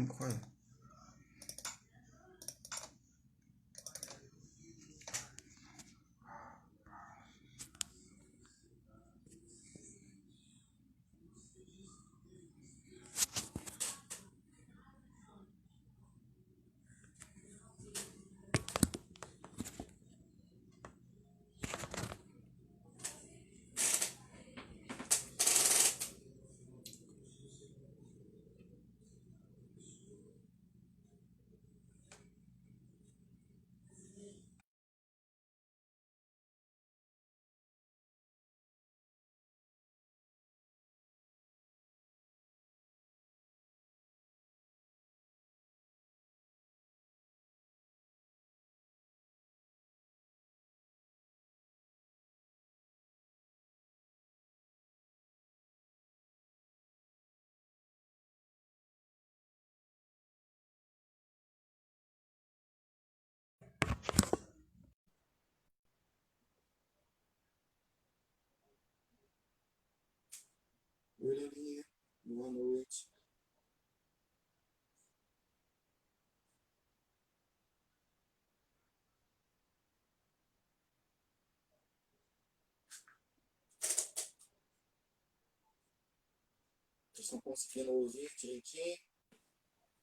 lembro qual é. Oi, Lelinha. Boa noite. Vocês estão conseguindo ouvir direitinho?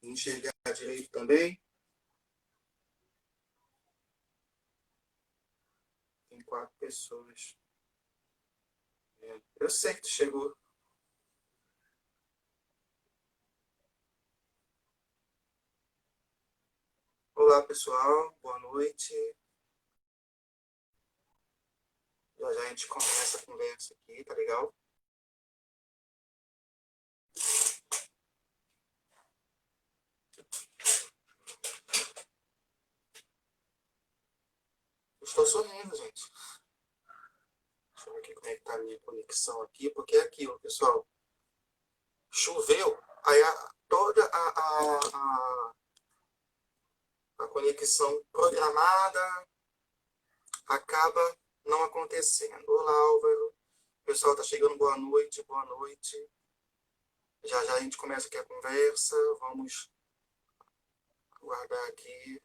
Enxergar direito também? Tem 4 pessoas. Eu sei que tu chegou. Olá, pessoal. Boa noite. Já já a gente começa a conversa aqui, tá legal? Eu estou sorrindo, gente. Deixa eu ver aqui como é que tá a minha conexão aqui, porque é aquilo, pessoal. Choveu, aí toda a conexão programada acaba não acontecendo. Olá, Álvaro. O pessoal tá chegando, boa noite, boa noite. Já já a gente começa aqui a conversa. Vamos guardar aqui.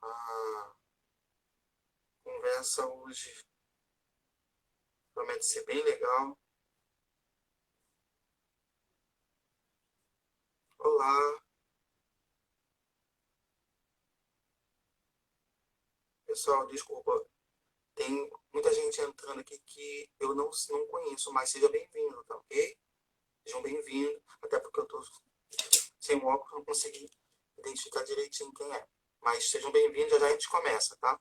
A conversa hoje promete ser bem legal. Olá, pessoal, desculpa. Tem muita gente entrando aqui que eu não conheço, mas seja bem-vindo, tá ok? Sejam bem-vindos, até porque eu tô sem o óculos, não consegui identificar direitinho quem é. Mas sejam bem-vindos, já já a gente começa, tá?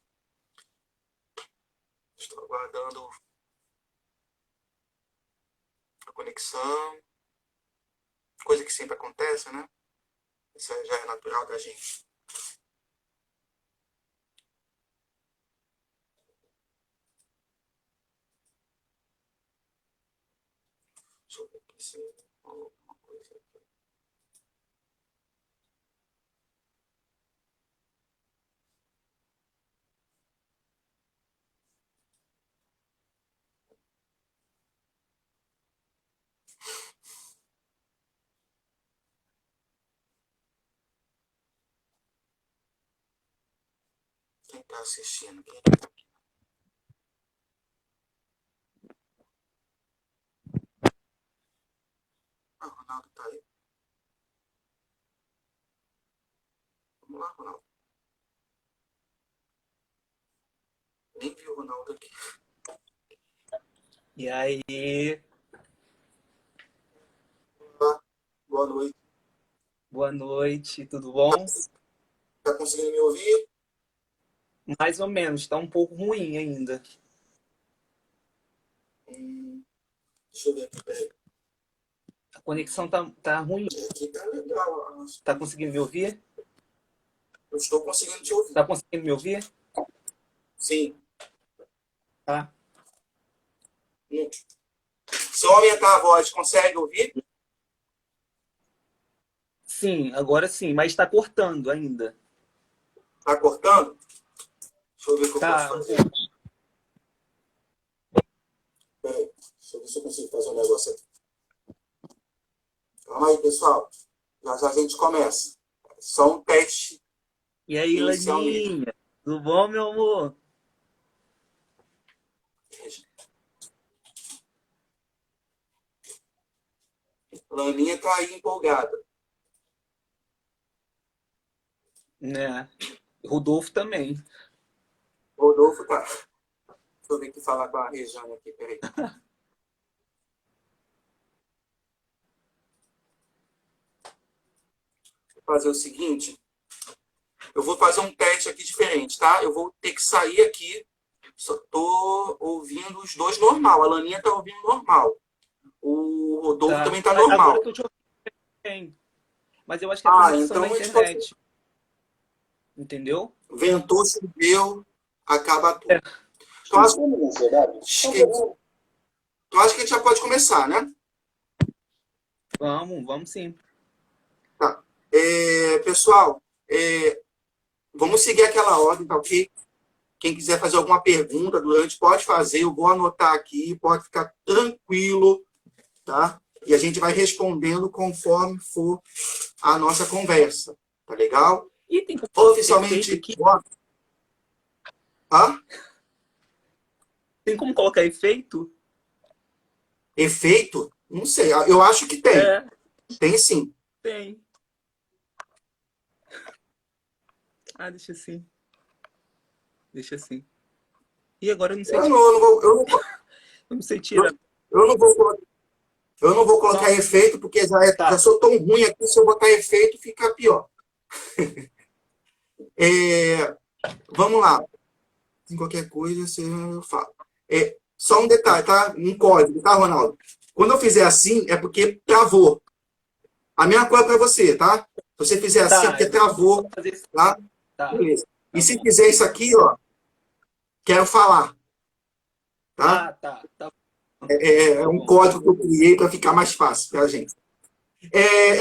Estou aguardando a conexão, coisa que sempre acontece, né? Isso já é natural da gente. Deixa eu ver aqui se rolou alguma coisa aqui. Quem está assistindo? Quem tá aqui? Ah, o Ronaldo tá aí. Vamos lá, Ronaldo. Nem vi o Ronaldo aqui. E aí, Olá, boa noite. boa noite, tudo bom? Tá conseguindo me ouvir? Mais ou menos, tá um pouco ruim ainda. Deixa eu ver aqui, peraí. A conexão tá ruim. Aqui tá legal. Tá conseguindo me ouvir? Eu estou conseguindo te ouvir. Tá conseguindo me ouvir? Sim. Tá. Se eu aumentar a voz, consegue ouvir? Sim, agora sim, mas tá cortando ainda. Tá cortando? Deixa eu ver o que eu posso Tá, um fazer. pouco. Peraí, deixa eu ver se eu consigo fazer um negócio aqui. Calma aí, pessoal. Já já a gente começa. Só um teste E aí, inicialmente. Laninha? Tudo bom, meu amor? Laninha tá aí empolgada. Né? Rodolfo também. Rodolfo tá. Deixa eu ver aqui falar com a Rejane aqui, peraí. Vou fazer o seguinte. Eu vou fazer um teste aqui diferente, tá? Eu vou ter que sair aqui. Só tô ouvindo os dois normal. A Laninha tá ouvindo normal. O Rodolfo Tá. também tá Agora eu normal. tô te ouvindo bem. Mas eu acho que é a Ah, conexão então da a gente pode. internet. Entendeu? Ventou, choveu, acaba É. tudo. Então acho, então acho que a gente já pode começar, né? Vamos sim. Tá. Pessoal, vamos seguir aquela ordem, tá ok? Quem quiser fazer alguma pergunta durante, pode fazer. Eu vou anotar aqui, pode ficar tranquilo, tá? E a gente vai respondendo conforme for a nossa conversa, tá legal? E tem como efeito Oficialmente, aqui? Hã? Tem como colocar efeito? Efeito? Não sei, eu acho que tem. É, Tem sim. tem. Ah, deixa assim. Deixa assim. E agora eu não sei, eu não sei Eu, tirar. eu não vou, eu não vou colocar Não, efeito, porque já tá. sou tão ruim aqui, se eu botar efeito, fica pior. É, vamos lá. Em qualquer coisa, você fala. Só um detalhe, tá? Um código, tá, Ronaldo? Quando eu fizer assim, é porque travou. A mesma coisa para você, tá? Se você fizer assim, é Tá, porque eu vou travou, fazer isso. tá? Tá, Beleza. E tá se bom. fizer isso aqui, ó, quero falar, tá? Ah, tá. É Tá um bom. código que eu criei para ficar mais fácil para a gente.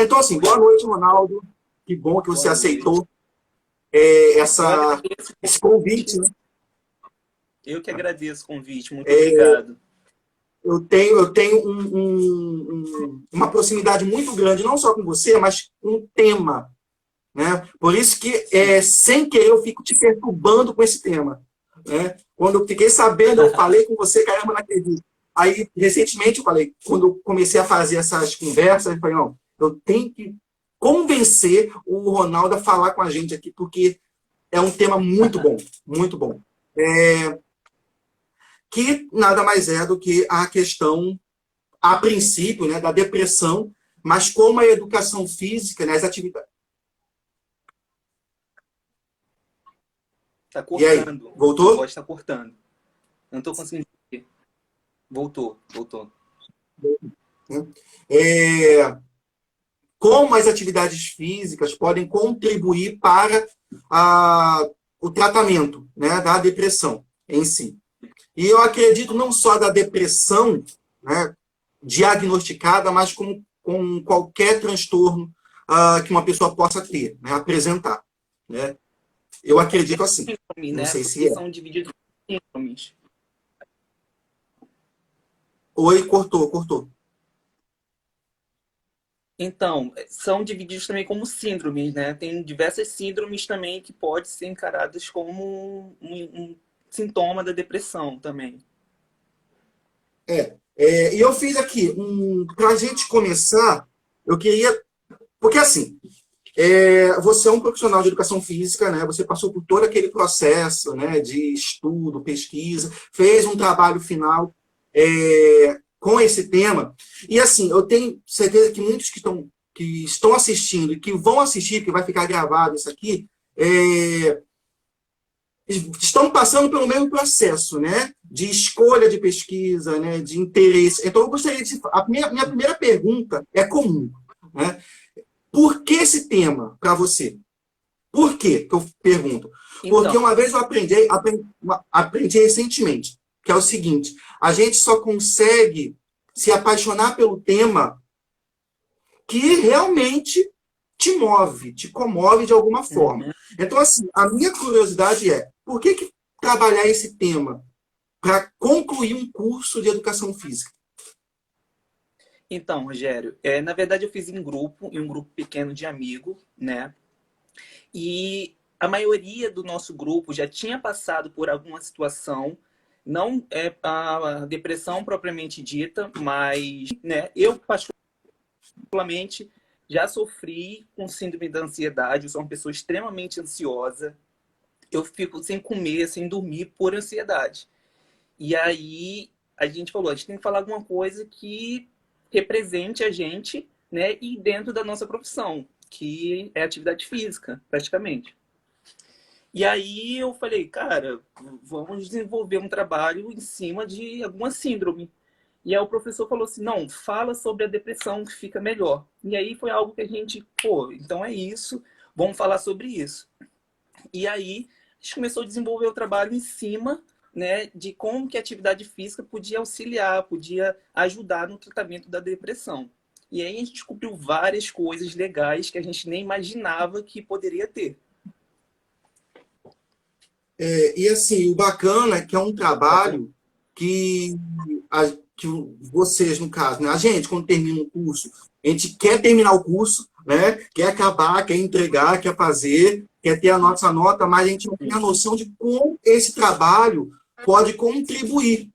Então, assim, boa noite, Ronaldo. Que bom que você Boa noite. aceitou Eu agradeço o esse convite, convite. né? Eu que agradeço o convite. Muito obrigado. Eu tenho uma proximidade muito grande, não só com você, mas com um tema, né? Por isso que, Sim. sem querer, eu fico te perturbando com esse tema, né? Quando eu fiquei sabendo, eu falei com você, caramba, não acredito. Aí, recentemente, eu falei, quando eu comecei a fazer essas conversas, eu falei, não, eu tenho que convencer o Ronaldo a falar com a gente aqui, porque é um tema muito bom, muito bom. Que nada mais é do que a questão, a princípio, né, da depressão, mas como a educação física, né, as atividades. Tá E aí, cortando. A voltou? voz tá cortando. Não tô conseguindo entender. Voltou. É, como as atividades físicas podem contribuir para o tratamento, né, da depressão em si. E eu acredito não só da depressão, né, diagnosticada, mas com qualquer transtorno que uma pessoa possa ter, né, apresentar. Né? Eu acredito assim. Síndrome, Não né? sei se Porque é. são divididos em síndromes. Oi, cortou. Então, são divididos também como síndromes, né? Tem diversas síndromes também que podem ser encaradas como um sintoma da depressão também. E eu fiz aqui, para a gente começar, eu queria. Porque assim, você é um profissional de educação física, né? Você passou por todo aquele processo, né, de estudo, pesquisa, fez um trabalho final com esse tema. E assim, eu tenho certeza que muitos que estão assistindo e que vão assistir, que vai ficar gravado isso aqui, estão passando pelo mesmo processo, né? De escolha de pesquisa, né? De interesse. Então, eu gostaria de. A minha primeira pergunta é comum, né? Por que esse tema para você? Por quê que eu pergunto? Porque Então, uma vez eu aprendi recentemente, que é o seguinte: a gente só consegue se apaixonar pelo tema que realmente te move, te comove de alguma forma. uhum. Então, assim, a minha curiosidade é, por que trabalhar esse tema? para concluir um curso de educação física? Então, Rogério, na verdade eu fiz em um grupo pequeno de amigos, né? E a maioria do nosso grupo já tinha passado por alguma situação, não é a depressão propriamente dita, mas, né, eu particularmente já sofri com síndrome da ansiedade, eu sou uma pessoa extremamente ansiosa, eu fico sem comer, sem dormir por ansiedade. E aí a gente falou, a gente tem que falar alguma coisa que represente a gente, né, e dentro da nossa profissão, que é atividade física, praticamente. E aí eu falei, cara, vamos desenvolver um trabalho em cima de alguma síndrome. E aí o professor falou assim, não, fala sobre a depressão que fica melhor. E aí foi algo que a gente, pô, então é isso, vamos falar sobre isso. E aí a gente começou a desenvolver o trabalho em cima, né, de como que a atividade física podia auxiliar, podia ajudar no tratamento da depressão. E aí a gente descobriu várias coisas legais que a gente nem imaginava que poderia ter. E assim, o bacana é que é um trabalho que, que vocês, no caso, né, a gente, quando termina um curso, a gente quer terminar o curso, né, quer acabar, quer entregar, quer fazer, quer ter a nossa nota, mas a gente não tem a noção de como esse trabalho pode contribuir,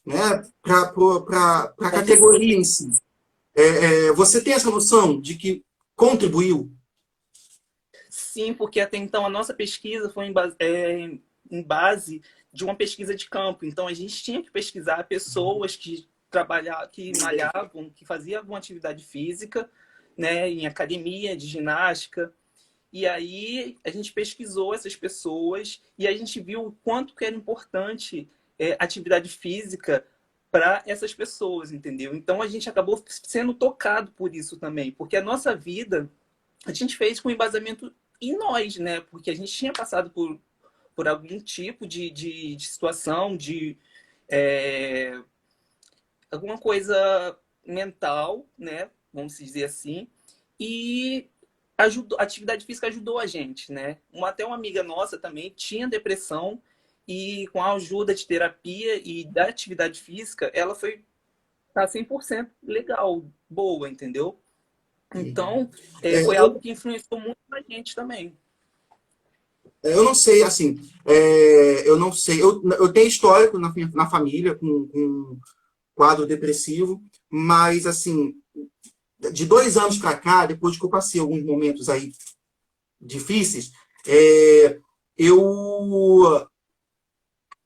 né, para a categoria em si. Você tem essa noção de que contribuiu? Sim, porque até então a nossa pesquisa foi em base de uma pesquisa de campo. Então a gente tinha que pesquisar pessoas que trabalhavam, que malhavam, que faziam alguma atividade física, né, em academia de ginástica. E aí a gente pesquisou essas pessoas e a gente viu o quanto que era importante atividade física para essas pessoas, entendeu? Então a gente acabou sendo tocado por isso também, porque a nossa vida a gente fez com embasamento em nós, né? Porque a gente tinha passado por algum tipo de situação, de alguma coisa mental, né? Vamos dizer assim. E a atividade física ajudou a gente, né? Até uma amiga nossa também tinha depressão e com a ajuda de terapia e da atividade física, ela tá 100% legal, boa, entendeu? Então, foi algo que influenciou muito na gente também. Eu não sei, assim, eu não sei. Eu tenho histórico na família com quadro depressivo, mas, assim, de 2 anos para cá, depois que eu passei alguns momentos aí difíceis, eu,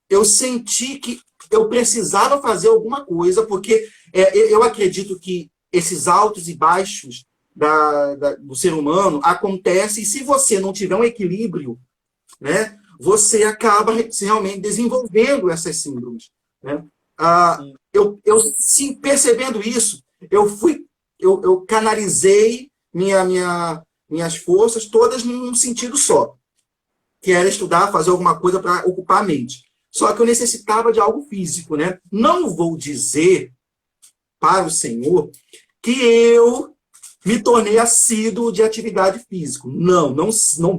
eu senti que eu precisava fazer alguma coisa, porque eu acredito que esses altos e baixos do ser humano acontecem, e se você não tiver um equilíbrio, né, você acaba realmente desenvolvendo essas síndromes. Né? Sim, percebendo isso, eu canalizei minhas forças todas num sentido só, que era estudar, fazer alguma coisa para ocupar a mente. Só que eu necessitava de algo físico, né? Não vou dizer para o Senhor que eu me tornei assíduo de atividade física. Não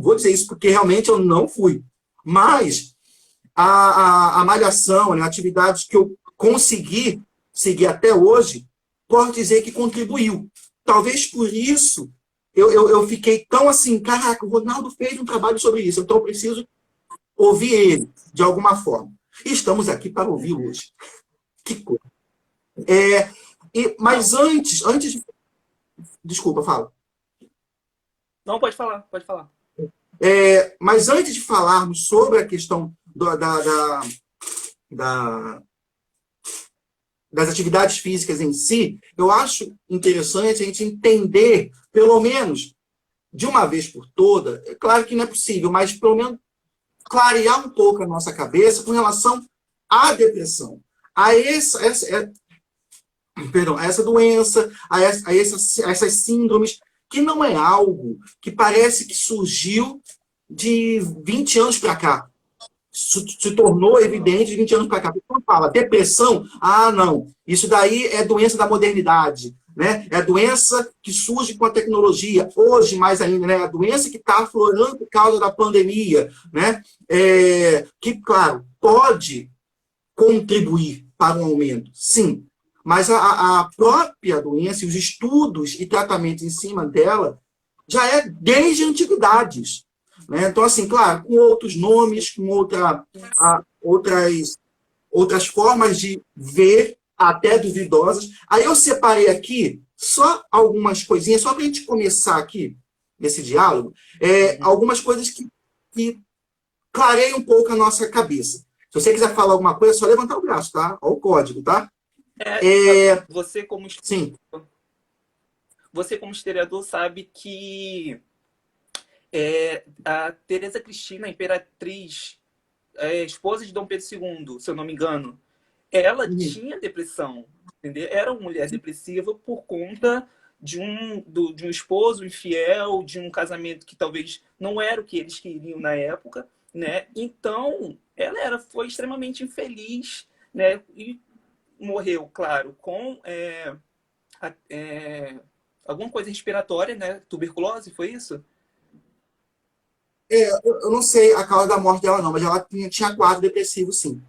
vou dizer isso, porque realmente eu não fui. Mas a malhação, né, atividades que eu consegui seguir até hoje, posso dizer que contribuiu. Talvez por isso eu fiquei tão assim, caraca, o Ronaldo fez um trabalho sobre isso, então eu preciso ouvir ele, de alguma forma. E estamos aqui para ouvir hoje. Que coisa. Mas antes de... Desculpa, fala. Não, pode falar, pode falar. Mas antes de falarmos sobre a questão das atividades físicas em si, eu acho interessante a gente entender, pelo menos, de uma vez por toda, é claro que não é possível, mas pelo menos clarear um pouco a nossa cabeça com relação à depressão, a essa doença, a essas síndromes, que não é algo que parece que surgiu de 20 anos para cá. Se tornou evidente de 20 anos para cá. Quando fala depressão, não, isso daí é doença da modernidade, né? É a doença que surge com a tecnologia, hoje mais ainda, né? A doença que está aflorando por causa da pandemia, né? Que, claro, pode contribuir para um aumento, sim. Mas a própria doença e os estudos e tratamentos em cima dela já é desde antiguidades. Né? Então, assim, claro, com outros nomes, com outras formas de ver, até duvidosas. Aí eu separei aqui só algumas coisinhas, só para a gente começar aqui nesse diálogo, algumas coisas que clareiam um pouco a nossa cabeça. Se você quiser falar alguma coisa, é só levantar o braço, tá? Olha o código, tá? É, É, você como, sim. você como historiador sabe que a Teresa Cristina, a imperatriz, esposa de Dom Pedro II, se eu não me engano, ela Uhum. tinha depressão, entendeu? Era uma mulher depressiva por conta de um esposo infiel, de um casamento que talvez não era o que eles queriam na época, né? Então, foi extremamente infeliz, né? E morreu, claro, com a- é, alguma coisa respiratória, né? Tuberculose, foi isso? Eu não sei a causa da morte dela, não, mas ela tinha quadro depressivo, sim.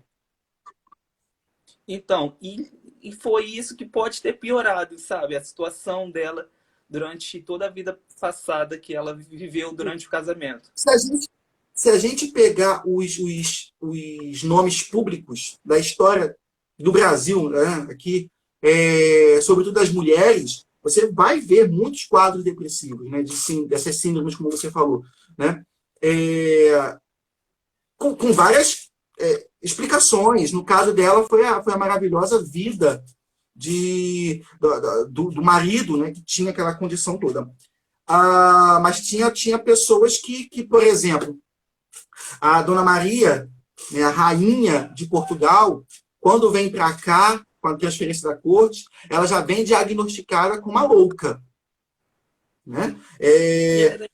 Então, e foi isso que pode ter piorado, sabe? A situação dela durante toda a vida passada que ela viveu durante o casamento. Se a gente, se a gente pegar os nomes públicos da história do Brasil, né, aqui, sobretudo das mulheres, você vai ver muitos quadros depressivos, né, dessas síndromes, como você falou. Né, é, com várias explicações. No caso dela, foi a maravilhosa vida do marido, né, que tinha aquela condição toda. Mas tinha pessoas por exemplo, a Dona Maria, né, a rainha de Portugal, quando vem para cá, com a transferência da corte, ela já vem diagnosticada como uma louca. Né? E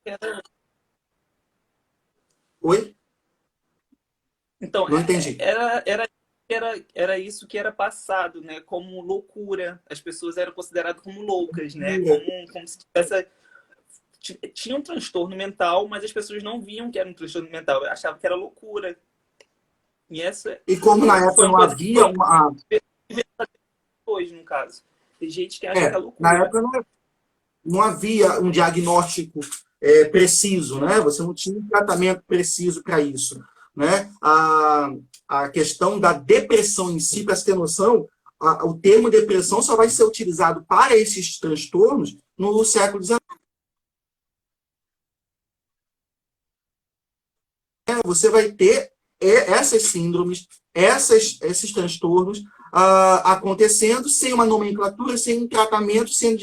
era, Oi? então, Não entendi. era isso que era passado, né? Como loucura. As pessoas eram consideradas como loucas, né? Como se tivesse, tinha um transtorno mental, mas as pessoas não viam que era um transtorno mental, achavam que era loucura. E essa E como na época foi uma não coisa que havia foi uma. hoje, no caso. Tem gente que acha que é Na loucura. época não havia um diagnóstico preciso, né? Você não tinha um tratamento preciso para isso. Né? A questão da depressão em si, para você ter noção, o termo depressão só vai ser utilizado para esses transtornos no século XIX. Você vai ter essas síndromes, esses transtornos acontecendo sem uma nomenclatura, sem um tratamento, sendo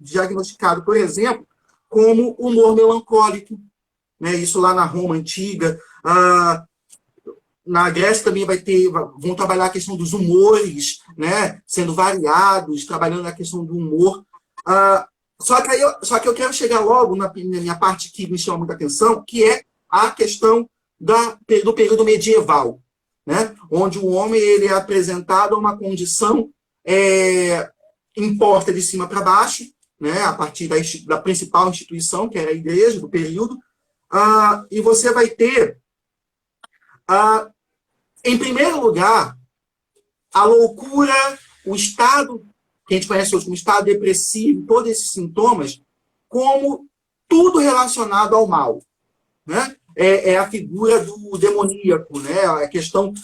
diagnosticado, por exemplo, como humor melancólico. Né? Isso lá na Roma antiga. Na Grécia também vão trabalhar a questão dos humores, né? Sendo variados, trabalhando a questão do humor. Só que eu quero chegar logo na minha parte que me chama muita atenção, que é a questão do período medieval, né? Onde o homem ele é apresentado a uma condição imposta de cima para baixo, né? A partir da principal instituição, que era a igreja do período, e você vai ter em primeiro lugar, a loucura, o estado, que a gente conhece hoje como estado depressivo, todos esses sintomas, como tudo relacionado ao mal. Né? É a figura do demoníaco, né? A questão,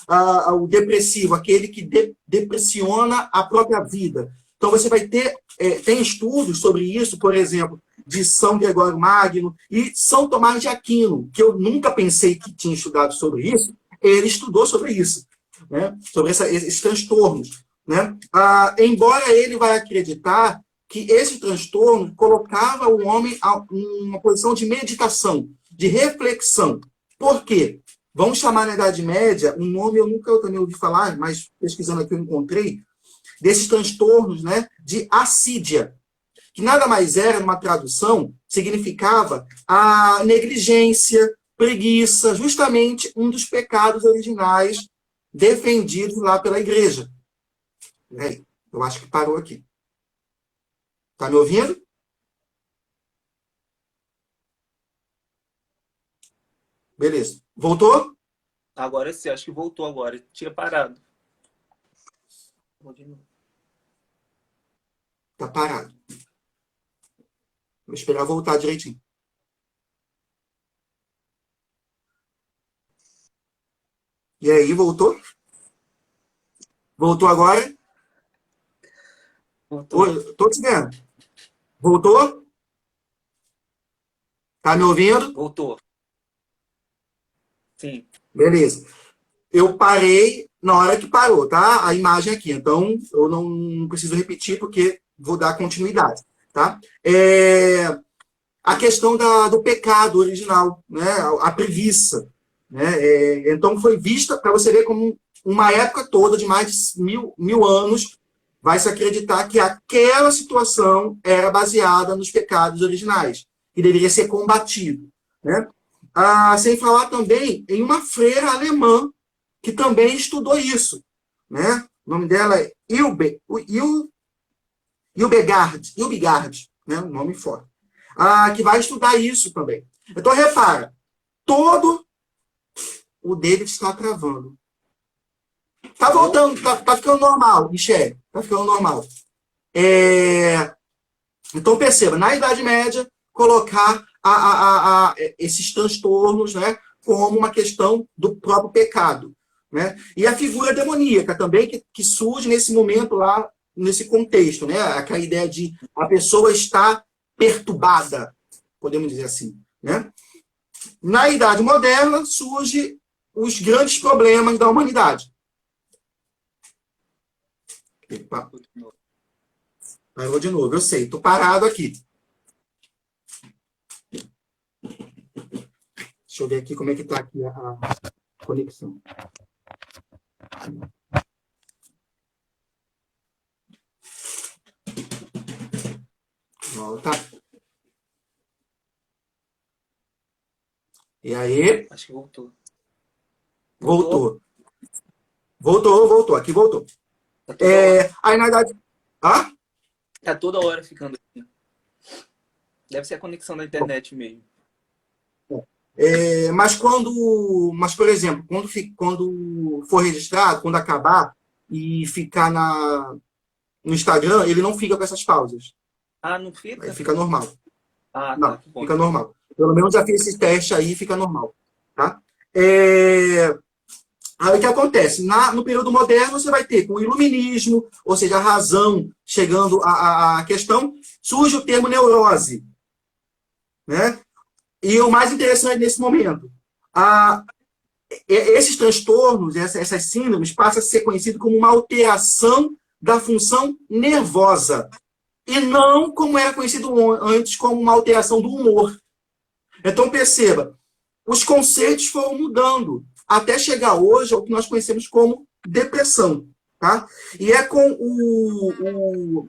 o depressivo, aquele que depressiona a própria vida. Então, você vai ter, tem estudos sobre isso, por exemplo, de São Gregório Magno e São Tomás de Aquino, que eu nunca pensei que tinha estudado sobre isso, ele estudou sobre isso, né? Sobre esses transtornos. Né? Embora ele vai acreditar que esse transtorno colocava o homem em uma posição de meditação, de reflexão. Por quê? Vamos chamar na Idade Média, um nome eu nunca também ouvi falar, mas pesquisando aqui eu encontrei, desses transtornos, né, de assídia, que nada mais era, numa tradução, significava a negligência, preguiça, justamente um dos pecados originais defendidos lá pela igreja. Eu acho que parou aqui. Está me ouvindo? Beleza. Voltou? Agora sim, acho que voltou agora. Tinha parado. Vou de novo. Tá parado. Vou esperar voltar direitinho. E aí, voltou? Voltou agora? Voltou. Oi, tô te vendo. Voltou? Tá me ouvindo? Voltou. Sim. Beleza. Eu parei na hora que parou, tá? A imagem aqui. Então, eu não preciso repetir porque vou dar continuidade, tá? A questão do pecado original, né? A preguiça, né? Então, foi vista, para você ver como uma época toda de mais de mil anos, vai se acreditar que aquela situação era baseada nos pecados originais e deveria ser combatido, né? Sem falar também em uma freira alemã que também estudou isso, né? O nome dela é Hilbegard, né? Um nome forte. Que vai estudar isso também. Então, repara, todo o David está travando. Tá voltando, tá ficando normal, Michele. Tá ficando normal. Então, perceba, na Idade Média, colocar esses transtornos, né, como uma questão do próprio pecado. Né? E a figura demoníaca também, que surge nesse momento lá, nesse contexto, né? Aquela ideia de a pessoa estar perturbada, podemos dizer assim. Né? Na Idade Moderna, surgem os grandes problemas da humanidade. Epa, parou de novo, eu sei, estou parado aqui. Deixa eu ver aqui como é que está aqui a conexão. Volta. E aí? Acho que voltou. Voltou. Voltou. Aqui voltou. Tá toda hora. Aí, na verdade... Ah? Tá toda hora ficando assim. Deve ser a conexão da internet mesmo. Mas, por exemplo, quando for registrado, quando acabar e ficar no Instagram, ele não fica com essas pausas. Ah, não Aí fica? fica normal. Ah, tá. Não, Que bom fica então. normal. Pelo menos já fiz esse teste aí e fica normal. Tá? Aí o que acontece? No período moderno, você vai ter com o iluminismo, ou seja, a razão chegando à questão, surge o termo neurose. Né? E o mais interessante nesse momento, esses transtornos, essas síndromes, passam a ser conhecido como uma alteração da função nervosa. E não como era conhecido antes, como uma alteração do humor. Então, perceba, os conceitos foram mudando, até chegar hoje ao que nós conhecemos como depressão. Tá? E é com o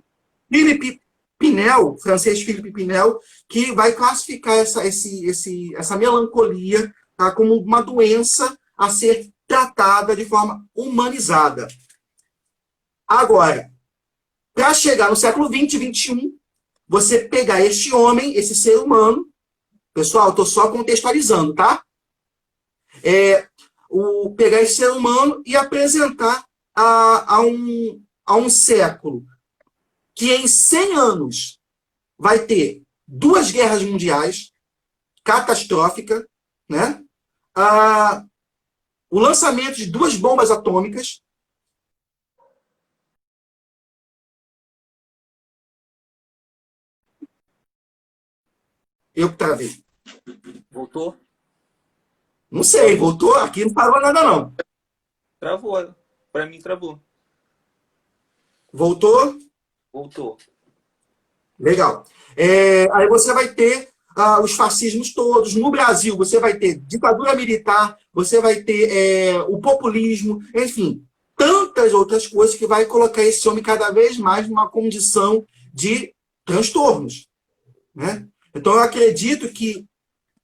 Philippe Pinel, francês Philippe Pinel, que vai classificar essa melancolia, tá, como uma doença a ser tratada de forma humanizada. Agora, para chegar no século XX, XXI, você pegar este homem, esse ser humano, pessoal, estou só contextualizando, tá? Pegar esse ser humano e apresentar a um século que em 100 anos vai ter 2 guerras mundiais catastróficas, né? O lançamento de 2 bombas atômicas. Eu que travei. Voltou? Não sei, voltou? Aqui não parou nada, não. Travou. Pra mim, travou. Voltou? Voltou. Legal. Aí você vai ter os fascismos todos. No Brasil, você vai ter ditadura militar, você vai ter o populismo, enfim, tantas outras coisas que vai colocar esse homem cada vez mais numa condição de transtornos. Né? Então, eu acredito que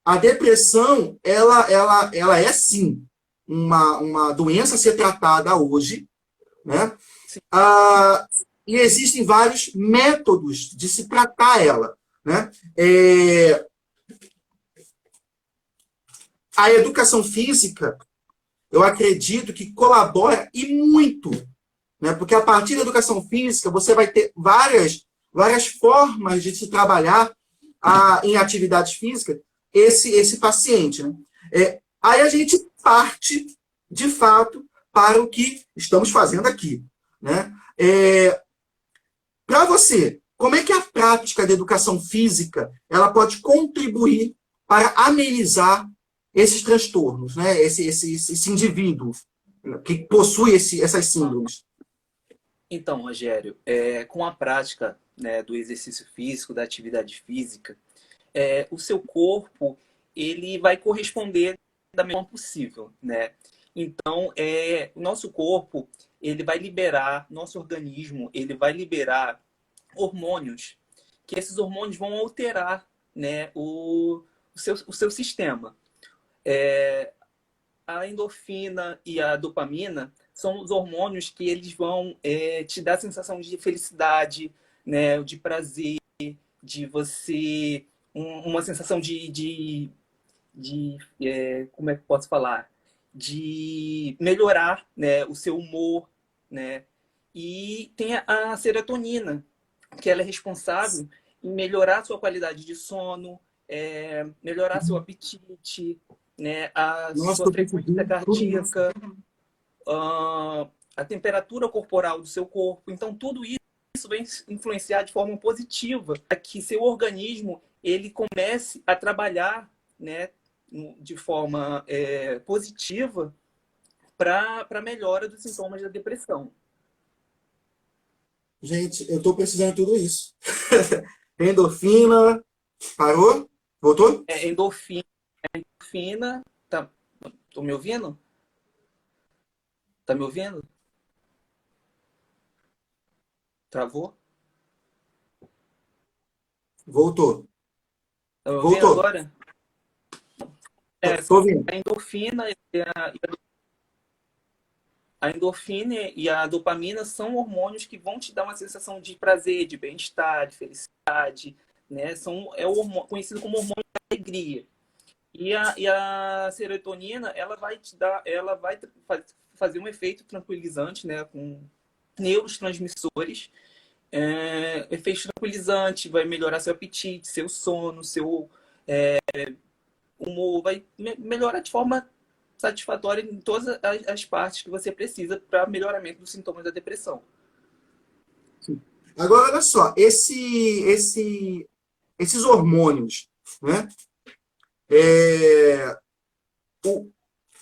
a depressão, ela é sim uma doença a ser tratada hoje, né? E existem vários métodos de se tratar ela. Né? A educação física, eu acredito que colabora e muito, né? Porque a partir da educação física, você vai ter várias formas de se trabalhar em atividades físicas esse paciente, né? Aí a gente parte, de fato, para o que estamos fazendo aqui, né? Para você, como é que a prática da educação física ela pode contribuir para amenizar esses transtornos, né? Esse indivíduo que possui essas síndromes? Então, Rogério, com a prática, né, do exercício físico, da atividade física, o seu corpo ele vai corresponder da melhor forma possível, né? Então, o nosso corpo ele vai liberar, nosso organismo ele vai liberar hormônios, que esses hormônios vão alterar, né, o seu sistema. A endorfina e a dopamina são os hormônios que eles vão te dar a sensação de felicidade, né, de prazer, de você uma sensação como é que eu posso falar? De melhorar, né, o seu humor, né? E tem a serotonina, que ela é responsável em melhorar a sua qualidade de sono, melhorar seu apetite, né, a Nossa, sua estou frequência percebendo tudo isso. cardíaca, a temperatura corporal do seu corpo. Então, tudo isso vai influenciar de forma positiva para que seu organismo ele comece a trabalhar, né, de forma positiva para a melhora dos sintomas da depressão. Gente, eu estou precisando de tudo isso. Endorfina, parou? Voltou? Endorfina, endorfina, tá, tô me ouvindo? Tá me ouvindo? Travou? Voltou. Tá me ouvindo Voltou. agora? Tô ouvindo. A endorfina a endorfina e a dopamina são hormônios que vão te dar uma sensação de prazer, de bem-estar, de felicidade, né? O hormônio, conhecido como hormônio da alegria. E a serotonina, ela vai te dar, ela vai fazer um efeito tranquilizante, né? Com neurotransmissores, efeito tranquilizante, vai melhorar seu apetite, seu sono, seu humor, vai melhorar de forma satisfatória em todas as partes que você precisa para melhoramento dos sintomas da depressão. Agora, olha só, esses hormônios, né? É,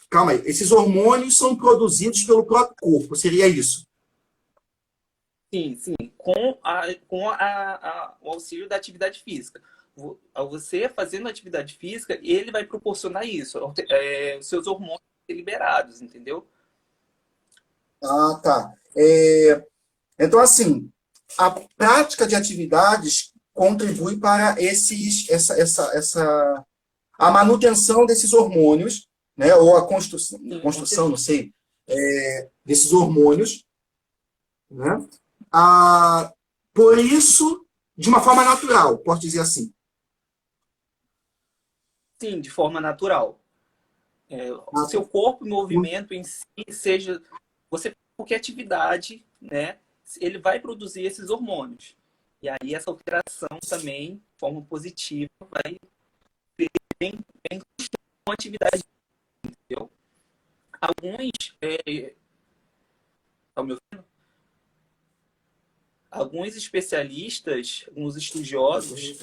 calma aí, esses hormônios são produzidos pelo próprio corpo, seria isso? Sim, sim, com o auxílio da atividade física. Você fazendo atividade física, ele vai proporcionar isso, os seus hormônios liberados, entendeu? Ah, tá. Então, assim, a prática de atividades contribui para a manutenção desses hormônios, né? Ou a Sim, com construção, não certeza. sei, desses hormônios, né? Por isso, de uma forma natural, posso dizer assim. Sim, de forma natural. O seu corpo em movimento em si, seja você qualquer atividade, né, ele vai produzir esses hormônios. E aí essa alteração também, de forma positiva, vai ter bem com a atividade. Entendeu? Alguns, ao meu ver, alguns especialistas, alguns estudiosos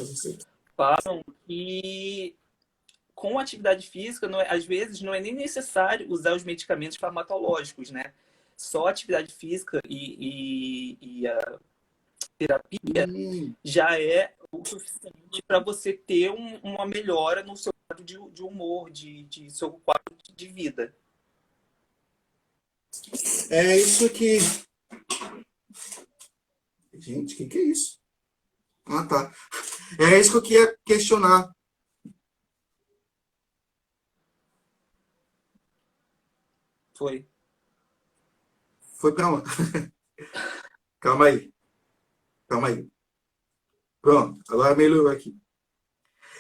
falam que com atividade física, às vezes, não é nem necessário usar os medicamentos farmacológicos, né? Só atividade física e a terapia já é o suficiente para você ter uma melhora no seu quadro de humor, de seu quadro de vida. É isso que. Gente, o que é isso? Ah, tá. É isso que eu queria questionar. Foi. Foi para onde? Calma aí. Calma aí. Pronto, agora melhorou aqui.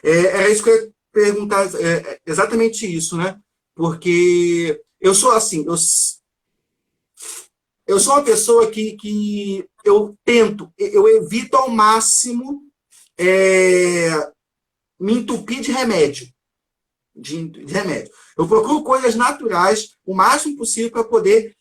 Era isso que eu ia perguntar, exatamente isso, né? Porque eu sou assim, eu sou uma pessoa que eu tento, eu evito ao máximo me entupir de remédio. De remédio. Eu procuro coisas naturais o máximo possível para poder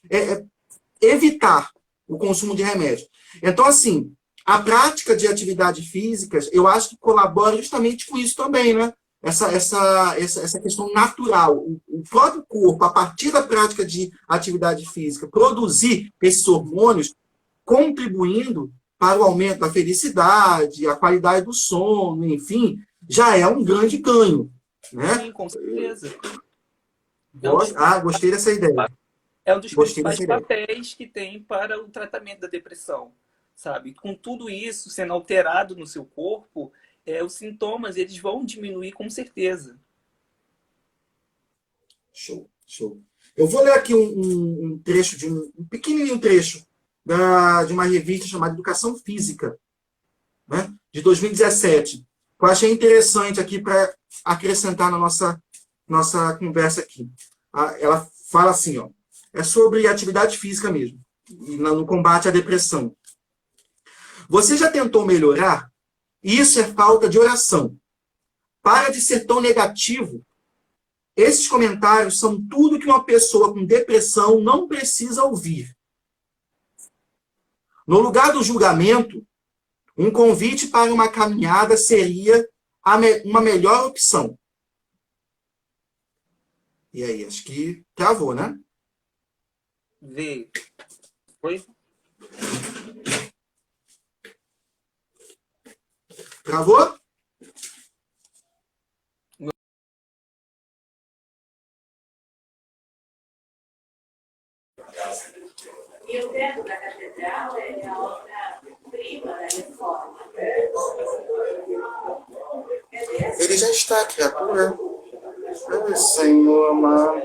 evitar o consumo de remédio. Então, assim, a prática de atividades físicas, eu acho que colabora justamente com isso também, né? Essa questão natural. O próprio corpo, a partir da prática de atividade física, produzir esses hormônios, contribuindo para o aumento da felicidade, a qualidade do sono, enfim, já é um grande ganho. Né? Sim, com certeza. Gostei dessa ideia. É um dos Gostei principais dessa ideia. papéis que tem para o tratamento da depressão, sabe? Com tudo isso sendo alterado no seu corpo, os sintomas eles vão diminuir com certeza. Show, show. Eu vou ler aqui um trecho, um pequenininho trecho de uma revista chamada Educação Física, né, de 2017. Eu achei interessante aqui para acrescentar na nossa conversa aqui. Ela fala assim, ó, é sobre atividade física mesmo, no combate à depressão. Você já tentou melhorar? Isso é falta de oração. Para de ser tão negativo. Esses comentários são tudo que uma pessoa com depressão não precisa ouvir. No lugar do julgamento, um convite para uma caminhada seria uma melhor opção. E aí, acho que travou, né? Veio. Foi? Travou? E o teto da catedral é a obra-prima da reforma. Ele já está, criatura. Ai, Senhor amado.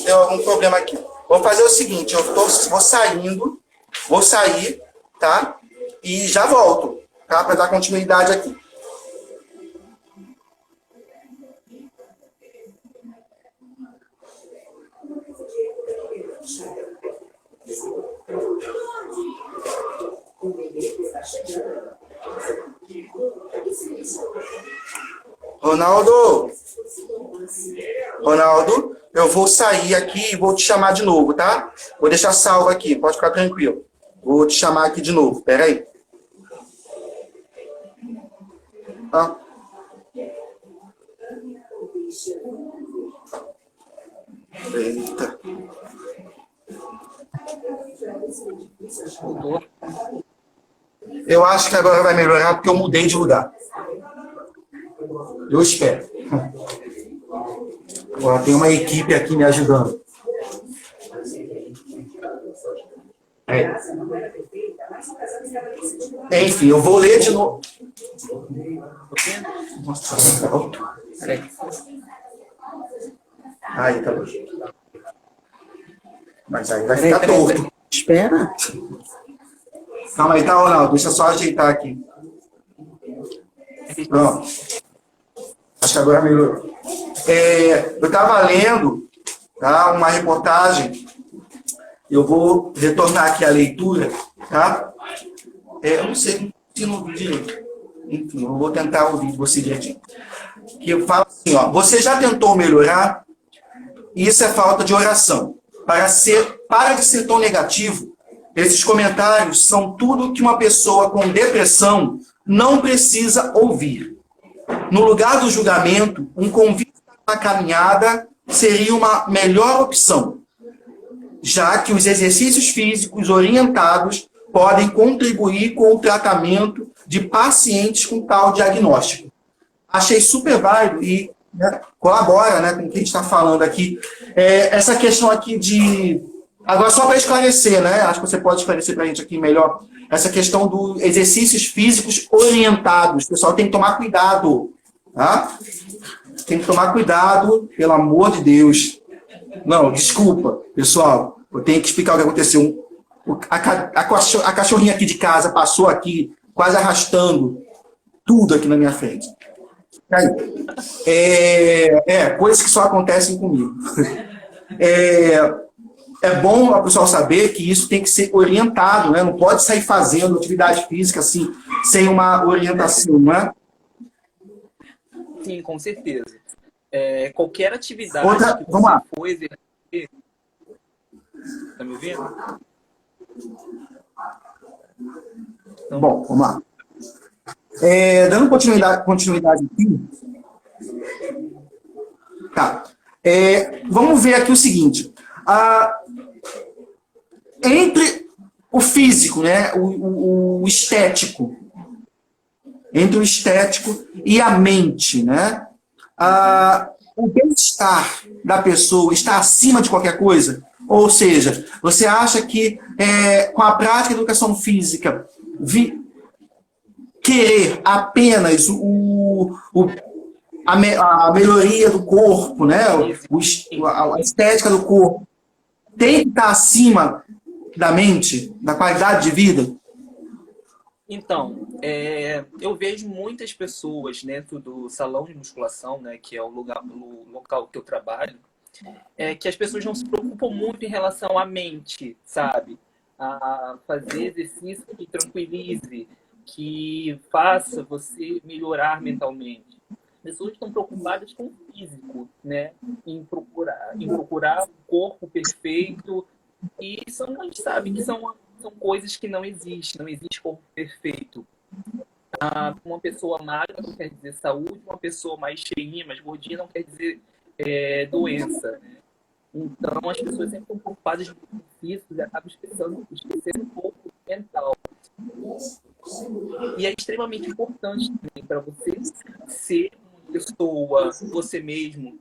Deu algum problema aqui. Vou fazer o seguinte, vou sair, tá? E já volto, tá? Para dar continuidade aqui. Ronaldo, eu vou sair aqui e vou te chamar de novo, tá? Vou deixar salvo aqui, pode ficar tranquilo. Vou te chamar aqui de novo, peraí. Eita. Mudou. Eu acho que agora vai melhorar porque eu mudei de lugar. Eu espero. Agora tem uma equipe aqui me ajudando. Enfim, eu vou ler de novo. Nossa, tá alto. Aí, tá bom. Mas aí vai ficar torto. Espera. Calma aí, tá, Ronaldo? Deixa eu só ajeitar aqui. Pronto. Acho que agora melhorou. Eu estava lendo, tá, uma reportagem. Eu vou retornar aqui a leitura, tá? Eu não sei se não ouvi direito. Enfim, eu vou tentar ouvir você direitinho. Que fala assim, ó. Você já tentou melhorar? Isso é falta de oração. Para de ser tão negativo. Esses comentários são tudo que uma pessoa com depressão não precisa ouvir. No lugar do julgamento, um convite para uma caminhada seria uma melhor opção, já que os exercícios físicos orientados podem contribuir com o tratamento de pacientes com tal diagnóstico. Achei super válido e, né, colabora, né, com o que a gente está falando aqui. Essa questão aqui de... Agora, só para esclarecer, né? Acho que você pode esclarecer para a gente aqui melhor. Essa questão dos exercícios físicos orientados. Pessoal, tem que tomar cuidado. Tá? Tem que tomar cuidado, pelo amor de Deus. Não, desculpa, pessoal. Eu tenho que explicar o que aconteceu. A cachorrinha aqui de casa passou aqui, quase arrastando tudo aqui na minha frente. Aí, coisas que só acontecem comigo. É bom o pessoal saber que isso tem que ser orientado, né? Não pode sair fazendo atividade física assim, sem uma orientação, não é? Sim, com certeza. Qualquer atividade Outra, que vamos você lá. for exercer... Tá me ouvindo? Então, Bom, vamos lá. Dando continuidade aqui. Tá. Vamos ver aqui o seguinte. Entre o físico, né, o estético, entre o estético e a mente, né, o bem-estar da pessoa está acima de qualquer coisa? Ou seja, você acha que com a prática de educação física, querer apenas a melhoria do corpo, né, a estética do corpo, tem que estar acima da mente, da qualidade de vida? Então, eu vejo muitas pessoas dentro do salão de musculação, né, que é o local que eu trabalho, que as pessoas não se preocupam muito em relação à mente, sabe? A fazer exercício que tranquilize, que faça você melhorar mentalmente. As pessoas estão preocupadas com o físico, né? Em procurar o corpo perfeito. E a gente sabe que são coisas que não existem. Não existe corpo perfeito. Uma pessoa magra não quer dizer saúde, uma pessoa mais cheinha, mais gordinha não quer dizer doença. Então, as pessoas sempre estão preocupadas com o físico e acabam esquecendo um pouco do mental. E é extremamente importante também para você ser uma pessoa, você mesmo,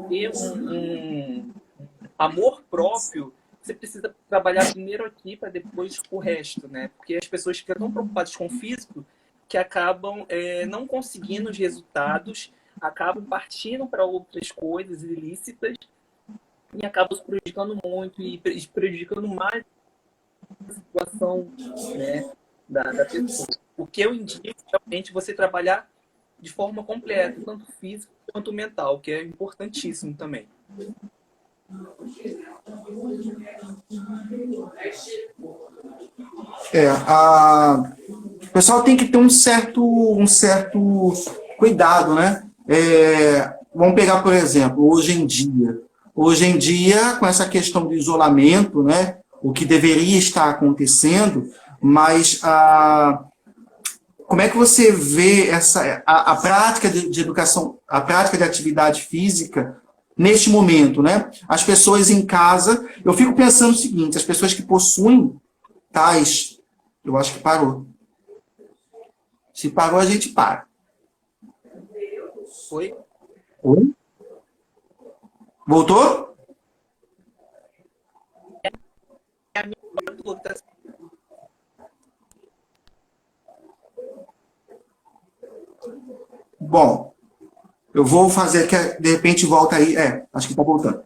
ter um amor próprio. Você precisa trabalhar primeiro aqui para depois o resto, né? Porque as pessoas ficam tão preocupadas com o físico que acabam não conseguindo os resultados, acabam partindo para outras coisas ilícitas e acabam se prejudicando muito e prejudicando mais a situação, né, da pessoa. O que eu indico é realmente você trabalhar de forma completa, tanto físico quanto mental, que é importantíssimo também. O pessoal tem que ter um certo cuidado, né? Vamos pegar, por exemplo, hoje em dia, com essa questão do isolamento, né? O que deveria estar acontecendo, mas como é que você vê a prática de educação, a prática de atividade física neste momento, né? As pessoas em casa, eu fico pensando o seguinte, as pessoas que possuem tais, eu acho que parou. Se parou, a gente para. Oi? Oi? Voltou? A minha pergunta. Bom, eu vou fazer que de repente volta aí. Acho que está voltando.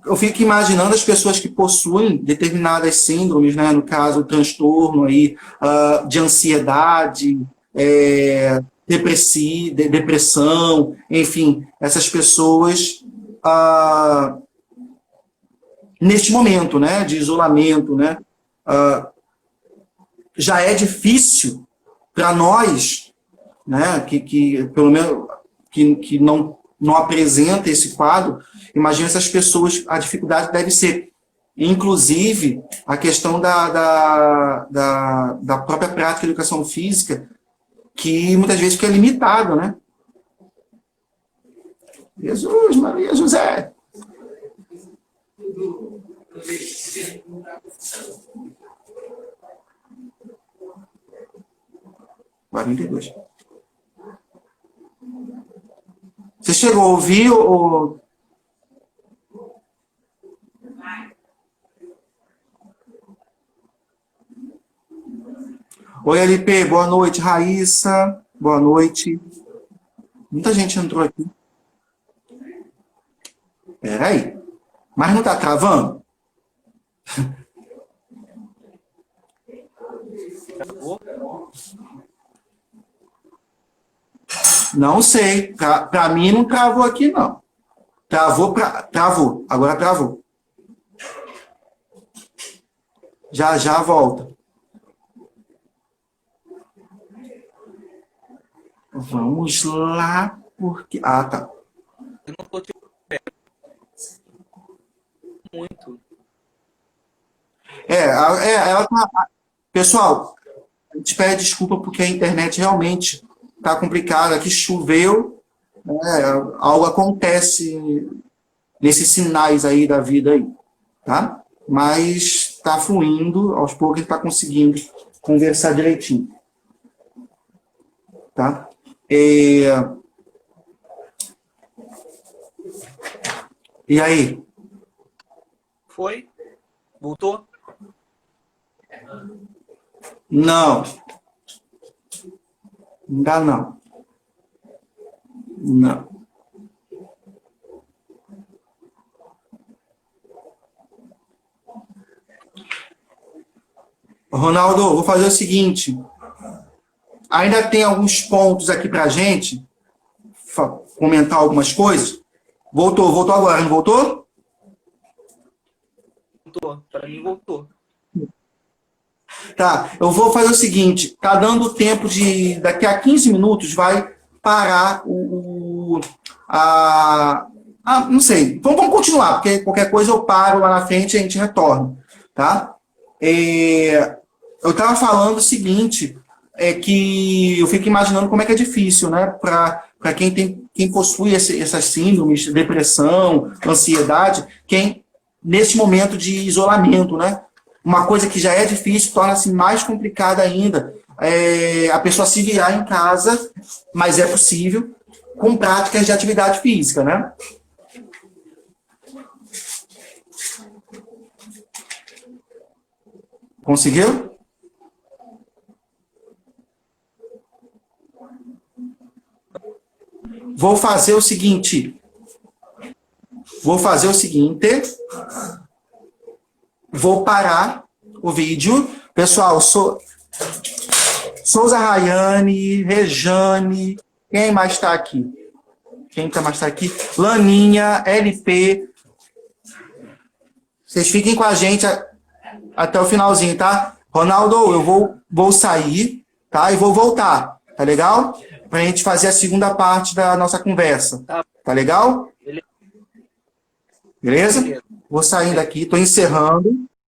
Eu fico imaginando as pessoas que possuem determinadas síndromes, né? No caso, o transtorno aí, de ansiedade, depressão, enfim, essas pessoas neste momento, né? De isolamento, né? Já é difícil para nós, né? Que pelo menos que não apresenta esse quadro, imagina essas pessoas, a dificuldade deve ser, inclusive, a questão da própria prática de educação física, que muitas vezes fica limitada, né? Jesus, Maria, José. (42). Você chegou a ouvir o... Oi, LP, boa noite. Raíssa, boa noite. Muita gente entrou aqui. Peraí. Mas não tá travando? Travou? Não sei. Pra mim não travou aqui, não. Travou. Agora travou. Já, já volta. Vamos lá, porque... Ah, tá. Eu não tô te vendo muito. Ela tá... Pessoal, a gente pede desculpa porque a internet realmente tá complicada. Aqui choveu, né? Algo acontece nesses sinais aí da vida aí, tá? Mas tá fluindo, aos poucos ele tá conseguindo conversar direitinho, tá? E aí? Foi? Voltou? Não. Não dá, não. Não. Ronaldo, vou fazer o seguinte. Ainda tem alguns pontos aqui pra gente comentar algumas coisas. Voltou agora, não voltou? Voltou. Para mim, voltou. Tá, eu vou fazer o seguinte, tá dando tempo de, daqui a 15 minutos vai parar não sei, vamos continuar, porque qualquer coisa eu paro lá na frente e a gente retorna, tá? Eu tava falando o seguinte, que eu fico imaginando como é que é difícil, né, para quem possui essas síndromes, depressão, ansiedade, nesse momento de isolamento, né? Uma coisa que já é difícil torna-se mais complicada ainda. A pessoa se virar em casa, mas é possível, com práticas de atividade física, né? Conseguiu? Vou fazer o seguinte. Vou parar o vídeo. Pessoal, Souza Rayane, Rejane, quem mais está aqui? Laninha, LP. Vocês fiquem com a gente até o finalzinho, tá? Ronaldo, eu vou sair, tá? E vou voltar, tá legal? Pra gente fazer a segunda parte da nossa conversa. Tá legal? Beleza? Vou saindo aqui, tô encerrando.